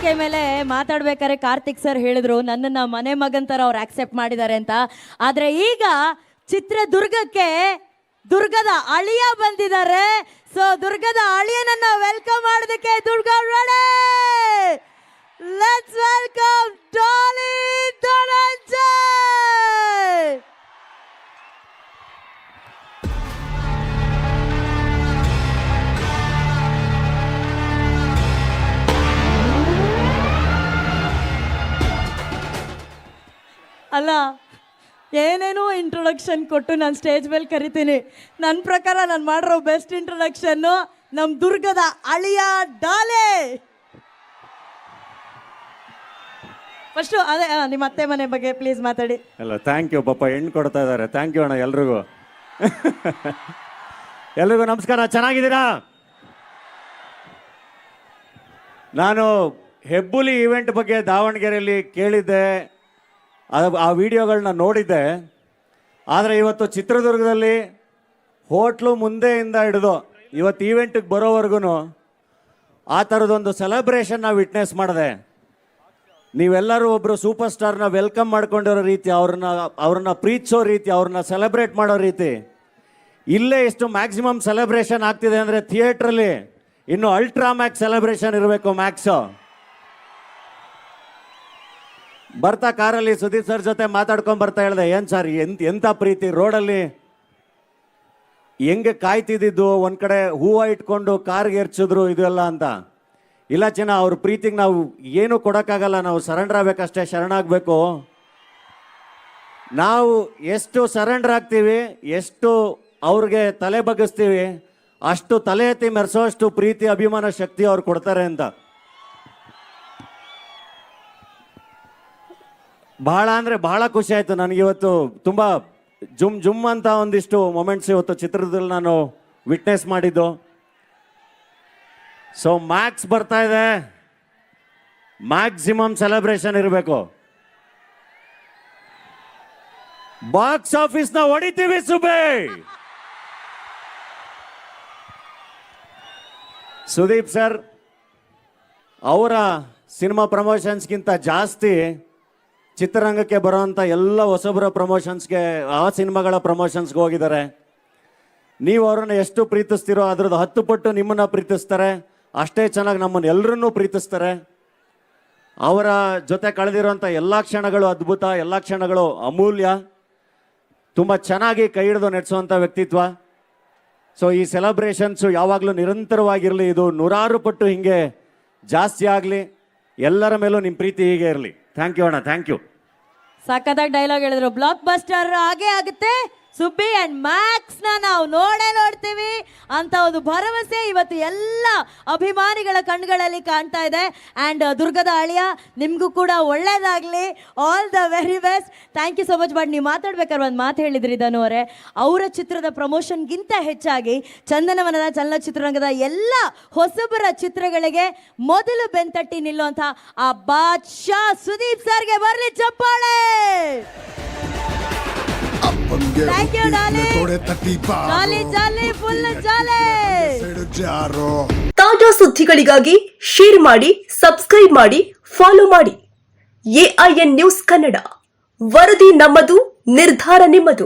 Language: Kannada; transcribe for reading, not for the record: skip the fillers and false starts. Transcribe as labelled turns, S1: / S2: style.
S1: ವೇದಿಕೆ ಮೇಲೆ ಮಾತಾಡ್ಬೇಕಾದ್ರೆ ಕಾರ್ತಿಕ್ ಸರ್ ಹೇಳಿದ್ರು ನನ್ನನ್ನ ಮನೆ ಮಗನ್ ತರ ಅವ್ರು ಆಕ್ಸೆಪ್ಟ್ ಮಾಡಿದ್ದಾರೆ ಅಂತ. ಆದ್ರೆ ಈಗ ಚಿತ್ರದುರ್ಗಕ್ಕೆ ದುರ್ಗದ ಅಳಿಯ ಬಂದಿದ್ದಾರೆ. ಸೊ ದುರ್ಗದ ಅಳಿಯನನ್ನ ವೆಲ್ಕಮ್ ಮಾಡೋದಕ್ಕೆ Durga ready. Let's welcome Dali Dhananjay. ಅಲ್ಲ ಏನೇನೋ ಇಂಟ್ರೊಡಕ್ಷನ್ ಕೊಟ್ಟು ನಾನು ಸ್ಟೇಜ್ ಮೇಲೆ ಕರಿತೀನಿ. ನನ್ನ ಪ್ರಕಾರ ನಾನು ಮಾಡಿರೋ ಬೆಸ್ಟ್ ಇಂಟ್ರೊಡಕ್ಷನ್ನು ನಮ್ಮ ದುರ್ಗದ ಅಳಿಯ ಡಾಲೆ. ಫಸ್ಟು ಅದೇ ನಿಮ್ಮ ಅತ್ತೆ ಮನೆ ಬಗ್ಗೆ ಪ್ಲೀಸ್ ಮಾತಾಡಿ.
S2: ಅಲ್ಲ ಥ್ಯಾಂಕ್ ಯು ಪಾಪ ಹೆಣ್ಣು ಕೊಡ್ತಾ ಇದ್ದಾರೆ. ಥ್ಯಾಂಕ್ ಯು ಅಣ್ಣ ಎಲ್ರಿಗೂ. ಎಲ್ರಿಗೂ ನಮಸ್ಕಾರ. ಚೆನ್ನಾಗಿದ್ದೀರಾ? ನಾನು ಹೆಬ್ಬುಲಿ ಈವೆಂಟ್ ಬಗ್ಗೆ ದಾವಣಗೆರೆಯಲ್ಲಿ ಕೇಳಿದ್ದೆ, ಆ ವಿಡಿಯೋಗಳನ್ನ ನೋಡಿದ್ದೆ. ಆದರೆ ಇವತ್ತು ಚಿತ್ರದುರ್ಗದಲ್ಲಿ ಹೋಟ್ಲು ಮುಂದೆಯಿಂದ ಹಿಡಿದು ಇವತ್ತು ಈವೆಂಟಿಗೆ ಬರೋವರೆಗೂ ಆ ಥರದೊಂದು ಸೆಲೆಬ್ರೇಷನ್ನ ವಿಟ್ನೆಸ್ ಮಾಡಿದೆ. ನೀವೆಲ್ಲರೂ ಒಬ್ಬರು ಸೂಪರ್ ಸ್ಟಾರ್ನ ವೆಲ್ಕಮ್ ಮಾಡ್ಕೊಂಡಿರೋ ರೀತಿ, ಅವ್ರನ್ನ ಪ್ರೀತಿಸೋ ರೀತಿ, ಅವ್ರನ್ನ ಸೆಲೆಬ್ರೇಟ್ ಮಾಡೋ ರೀತಿ, ಇಲ್ಲೇ ಎಷ್ಟು ಮ್ಯಾಕ್ಸಿಮಮ್ ಸೆಲೆಬ್ರೇಷನ್ ಆಗ್ತಿದೆ ಅಂದರೆ ಥಿಯೇಟ್ರಲ್ಲಿ ಇನ್ನು ಅಲ್ಟ್ರಾ ಮ್ಯಾಕ್ಸ್ ಸೆಲೆಬ್ರೇಷನ್ ಇರಬೇಕು. ಮ್ಯಾಕ್ಸು ಬರ್ತಾ ಕಾರಲ್ಲಿ ಸುದೀಪ್ ಸರ್ ಜೊತೆ ಮಾತಾಡ್ಕೊಂಡು ಬರ್ತಾ ಹೇಳಿದೆ, ಏನು ಸರ್ ಎಂಥ ಪ್ರೀತಿ ರೋಡಲ್ಲಿ ಹೆಂಗೆ ಕಾಯ್ತಿದ್ದು, ಒಂದು ಕಡೆ ಹೂವು ಇಟ್ಕೊಂಡು ಕಾರ್ಗೆ ಎರ್ಚಿದ್ರು ಇದೆಲ್ಲ ಅಂತ. ಇಲ್ಲ ಚಿನ್ನ, ಅವ್ರ ಪ್ರೀತಿಗೆ ನಾವು ಏನೂ ಕೊಡೋಕ್ಕಾಗಲ್ಲ, ನಾವು ಸರೆಂಡರ್ ಆಗಬೇಕಷ್ಟೇ, ಶರಣಾಗಬೇಕು. ನಾವು ಎಷ್ಟು ಸರೆಂಡರ್ ಆಗ್ತೀವಿ, ಎಷ್ಟು ಅವ್ರಿಗೆ ತಲೆ ಬಗ್ಗಿಸ್ತೀವಿ, ಅಷ್ಟು ತಲೆ ಎತ್ತಿ ಮೆರೆಸೋಷ್ಟು ಪ್ರೀತಿ ಅಭಿಮಾನ ಶಕ್ತಿ ಅವ್ರು ಕೊಡ್ತಾರೆ ಅಂತ. ಬಹಳ ಅಂದರೆ ಬಹಳ ಖುಷಿ ಆಯಿತು ನನಗಿವತ್ತು. ತುಂಬ ಜುಮ್ ಅಂತ ಒಂದಿಷ್ಟು ಮೊಮೆಂಟ್ಸ್ ಇವತ್ತು ಚಿತ್ರದಲ್ಲಿ ನಾನು ವಿಟ್ನೆಸ್ ಮಾಡಿದ್ದು. ಸೊ ಮ್ಯಾಕ್ಸ್ ಬರ್ತಾ ಇದೆ, ಮ್ಯಾಕ್ಸಿಮಮ್ ಸೆಲೆಬ್ರೇಷನ್ ಇರಬೇಕು. ಬಾಕ್ಸ್ ಆಫೀಸ್ನ ಹೊಡಿತೀವಿ ಸುಬೇ. ಸುದೀಪ್ ಸರ್ ಅವರ ಸಿನಿಮಾ ಪ್ರಮೋಷನ್ಸ್ಗಿಂತ ಜಾಸ್ತಿ ಚಿತ್ರರಂಗಕ್ಕೆ ಬರೋವಂಥ ಎಲ್ಲ ಹೊಸಬರ ಪ್ರಮೋಷನ್ಸ್ಗೆ, ಆ ಸಿನಿಮಾಗಳ ಪ್ರಮೋಷನ್ಸ್ಗೆ ಹೋಗಿದ್ದಾರೆ. ನೀವು ಅವ್ರನ್ನ ಎಷ್ಟು ಪ್ರೀತಿಸ್ತೀರೋ ಅದ್ರದ್ದು 10 ಪಟ್ಟು ನಿಮ್ಮನ್ನು ಪ್ರೀತಿಸ್ತಾರೆ. ಅಷ್ಟೇ ಚೆನ್ನಾಗಿ ನಮ್ಮನ್ನು ಎಲ್ಲರನ್ನೂ ಪ್ರೀತಿಸ್ತಾರೆ. ಅವರ ಜೊತೆ ಕಳೆದಿರೋಂಥ ಎಲ್ಲ ಕ್ಷಣಗಳು ಅದ್ಭುತ, ಎಲ್ಲ ಕ್ಷಣಗಳು ಅಮೂಲ್ಯ. ತುಂಬ ಚೆನ್ನಾಗಿ ಕೈ ಹಿಡಿದು ನಡೆಸುವಂಥ ವ್ಯಕ್ತಿತ್ವ. ಸೊ ಈ ಸೆಲೆಬ್ರೇಷನ್ಸು ಯಾವಾಗಲೂ ನಿರಂತರವಾಗಿರಲಿ, ಇದು 100 ಪಟ್ಟು ಹಿಂಗೆ ಜಾಸ್ತಿ ಆಗಲಿ. ಎಲ್ಲರ ಮೇಲೂ ನಿಮ್ಮ ಪ್ರೀತಿ ಹೀಗೆ ಇರಲಿ. ಥ್ಯಾಂಕ್ ಯು ಅಣ್ಣ, ಥ್ಯಾಂಕ್ ಯು.
S1: ಸಖತ್ತಾಗಿ ಡೈಲಾಗ್ ಹೇಳಿದ್ರು. ಬ್ಲಾಕ್ ಬಸ್ಟರ್ ಆಗೇ ಆಗುತ್ತೆ. ಸುಬ್ಬಿ ಅಂಡ್ ಮ್ಯಾಕ್ಸ್ ನಾವು ನೋಡ್ತೀವಿ ಅಂತ ಒಂದು ಭರವಸೆ ಇವತ್ತು ಎಲ್ಲ ಅಭಿಮಾನಿಗಳ ಕಣ್ಗಳಲ್ಲಿ ಕಾಣ್ತಾ ಇದೆ. ಆ್ಯಂಡ್ ದುರ್ಗದ ಅಳಿಯ ನಿಮಗೂ ಕೂಡ ಒಳ್ಳೇದಾಗಲಿ. All the very best. Thank you so much. But ನೀವು ಮಾತಾಡ್ಬೇಕಾದ್ರೆ ಒಂದು ಮಾತು ಹೇಳಿದ್ರಿ ಧನು ಅವರೇ, ಅವರ ಚಿತ್ರದ ಪ್ರಮೋಷನ್ಗಿಂತ ಹೆಚ್ಚಾಗಿ ಚಂದನವನದ ಚಲನಚಿತ್ರರಂಗದ ಎಲ್ಲ ಹೊಸಬರ ಚಿತ್ರಗಳಿಗೆ ಮೊದಲು ಬೆಂತಟ್ಟಿ ನಿಲ್ಲುವಂಥ ಆ ಬಾದ್ಶಾ ಸುದೀಪ್ ಸರ್ಗೆ ಬರಲಿ ಚಪ್ಪಾಳೆ. Thank you, Dolly. Jolly, full jolly.
S3: ತಾಜಾ ಸುದ್ದಿಗಳಿಗಾಗಿ ಶೇರ್ ಮಾಡಿ, ಸಬ್ಸ್ಕ್ರೈಬ್ ಮಾಡಿ, ಫಾಲೋ ಮಾಡಿ. AIN ನ್ಯೂಸ್ ಕನ್ನಡ, ವರದಿ ನಮ್ಮದು, ನಿರ್ಧಾರ ನಿಮ್ಮದು.